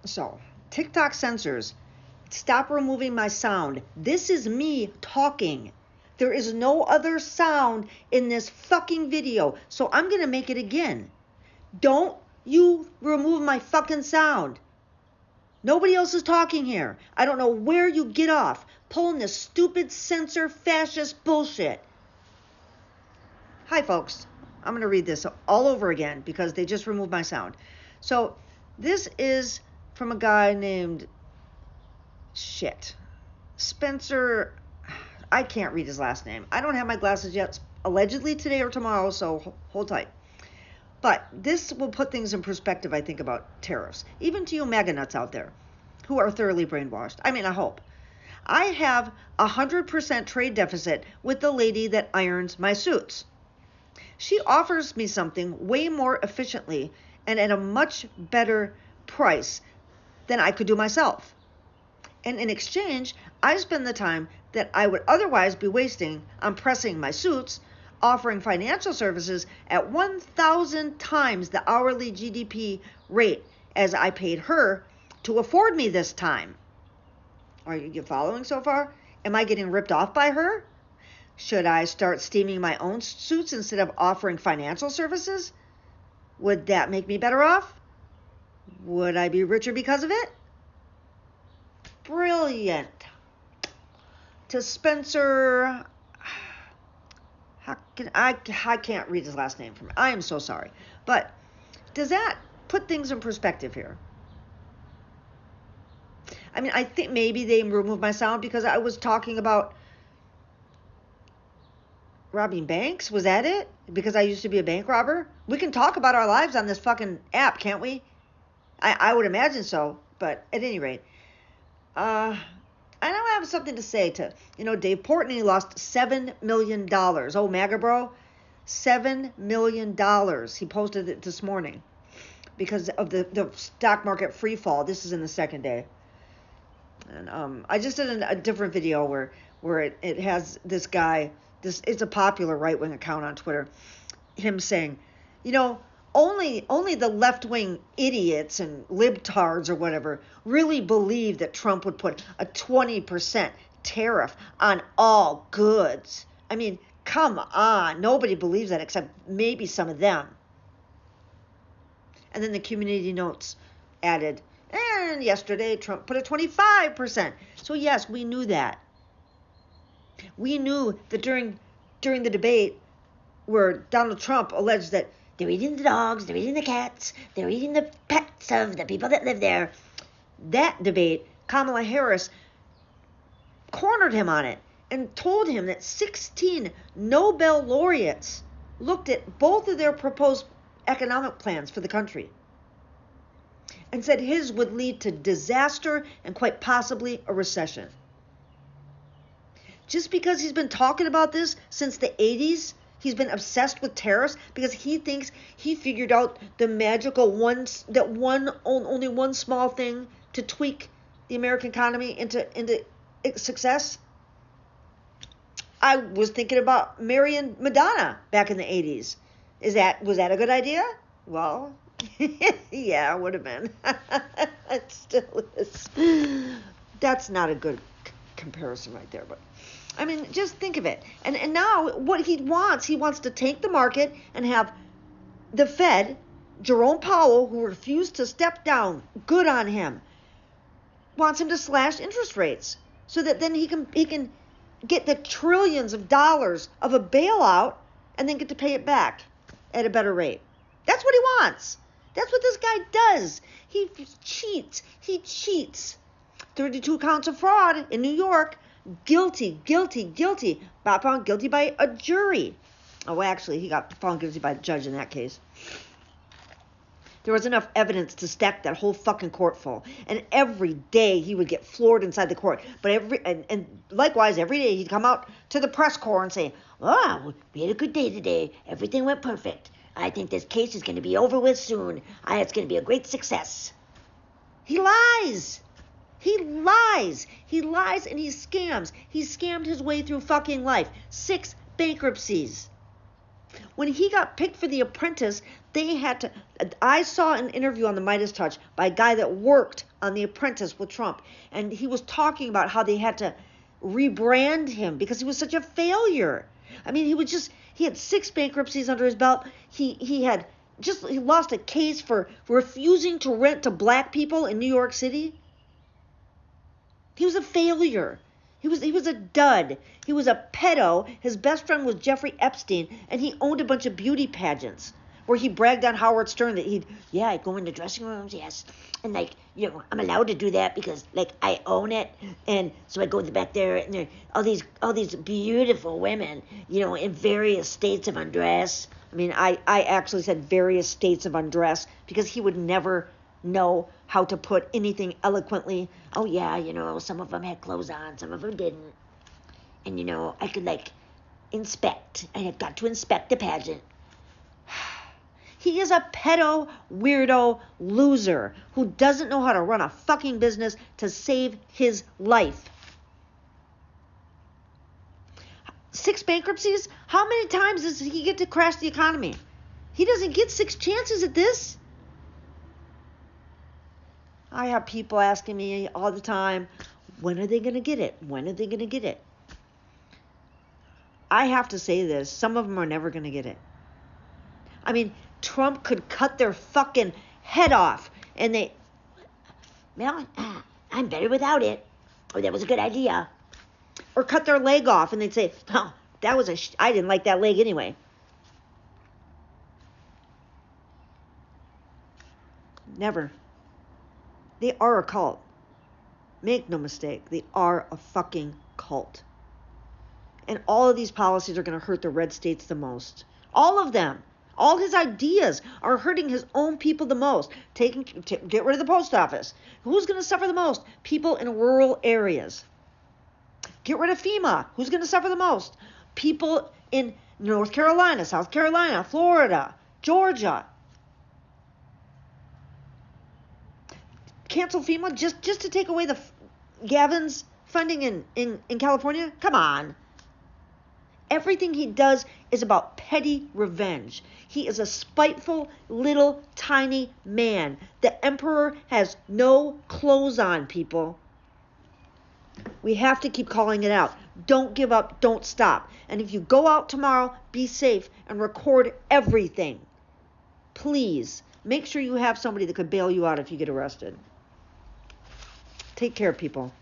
So, TikTok censors, stop removing my sound. This is me talking. There is no other sound in this fucking video, so I'm going to make it again. Don't you remove my fucking sound. Nobody else is talking here. I don't know where you get off pulling this stupid censor fascist bullshit. Hi, folks. I'm going to read this all over again because they just removed my sound. So this is from a guy named Spencer. I can't read his last name. I don't have my glasses yet. Allegedly today or tomorrow, so hold tight. But this will put things in perspective, I think, about tariffs. Even to you MAGA nuts out there who are thoroughly brainwashed. I mean, I hope. I have 100% trade deficit with the lady that irons my suits. She offers me something way more efficiently and at a much better price than I could do myself. And in exchange, I spend the time that I would otherwise be wasting on pressing my suits, offering financial services at 1,000 times the hourly GDP rate as I paid her to afford me this time. Are you following so far? Am I getting ripped off by her? Should I start steaming my own suits instead of offering financial services? Would that make me better off? Would I be richer because of it? Brilliant. To Spencer, I can't read his last name from me. I am so sorry. But does that put things in perspective here? I mean, I think maybe they removed my sound because I was talking about robbing banks. Was that it? Because I used to be a bank robber? We can talk about our lives on this fucking app, can't we? I would imagine so. But at any rate, I now have something to say to, Dave Portnoy lost $7 million. Oh, MAGA bro, $7 million. He posted it this morning because of the stock market free fall. This is in the second day. And I just did a different video where it has this guy, it's a popular right-wing account on Twitter, him saying, only the left-wing idiots and libtards or whatever really believe that Trump would put a 20% tariff on all goods. I mean, come on. Nobody believes that except maybe some of them. And then the community notes added, and yesterday Trump put a 25%. So yes, we knew that. We knew that during the debate where Donald Trump alleged that they're eating the dogs, they're eating the cats, they're eating the pets of the people that live there. That debate, Kamala Harris cornered him on it and told him that 16 Nobel laureates looked at both of their proposed economic plans for the country and said his would lead to disaster and quite possibly a recession. Just because he's been talking about this since the 80s, he's been obsessed with tariffs because he thinks he figured out the magical only one small thing to tweak the American economy into success. I was thinking about marrying Madonna back in the 80s. Was that a good idea? Well, yeah, it would have been. It still is. That's not a good comparison right there, but I mean, just think of it. And now what he wants to tank the market and have the Fed, Jerome Powell, who refused to step down, good on him, wants him to slash interest rates so that then he can get the trillions of dollars of a bailout and then get to pay it back at a better rate. That's what he wants. That's what this guy does. He cheats. 32 counts of fraud in New York. Guilty. Got found guilty by a jury. Oh, actually, he got found guilty by a judge in that case. There was enough evidence to stack that whole fucking court full. And every day he would get floored inside the court. But and likewise, every day he'd come out to the press corps and say, "Oh, we had a good day today. Everything went perfect. I think this case is going to be over with soon. It's going to be a great success." He lies. He lies and he scams. He scammed his way through fucking life. 6 bankruptcies. When he got picked for The Apprentice, They had to. I saw an interview on the Midas Touch by a guy that worked on The Apprentice with Trump, and he was talking about how they had to rebrand him because he was such a failure. I mean, he had 6 bankruptcies under his belt. He lost a case for refusing to rent to black people in New York City. He was a failure. He was a dud. He was a pedo. His best friend was Jeffrey Epstein, and he owned a bunch of beauty pageants where he bragged on Howard Stern that I go into dressing rooms, yes, and I'm allowed to do that because I own it, and so I go back there, and there are all these beautiful women, in various states of undress. I mean, I actually said various states of undress because he would never know how to put anything eloquently. Oh yeah, some of them had clothes on, some of them didn't, and I could inspect. I have got to inspect the pageant. He is a pedo, weirdo, loser who doesn't know how to run a fucking business to save his life. 6 bankruptcies? How many times does he get to crash the economy? He doesn't get 6 chances at this. I have people asking me all the time, when are they going to get it? When are they going to get it? I have to say this. Some of them are never going to get it. I mean, Trump could cut their fucking head off, and I'm better without it, or that was a good idea. Or cut their leg off, and they'd say, oh, I didn't like that leg anyway. Never. They are a cult. Make no mistake, they are a fucking cult. And all of these policies are going to hurt the red states the most. All of them. All his ideas are hurting his own people the most. Get rid of the post office. Who's going to suffer the most? People in rural areas. Get rid of FEMA. Who's going to suffer the most? People in North Carolina, South Carolina, Florida, Georgia. Cancel FEMA just to take away the Gavin's funding in California? Come on. Everything he does is about petty revenge. He is a spiteful, little, tiny man. The emperor has no clothes on, people. We have to keep calling it out. Don't give up. Don't stop. And if you go out tomorrow, be safe and record everything. Please, make sure you have somebody that could bail you out if you get arrested. Take care, people.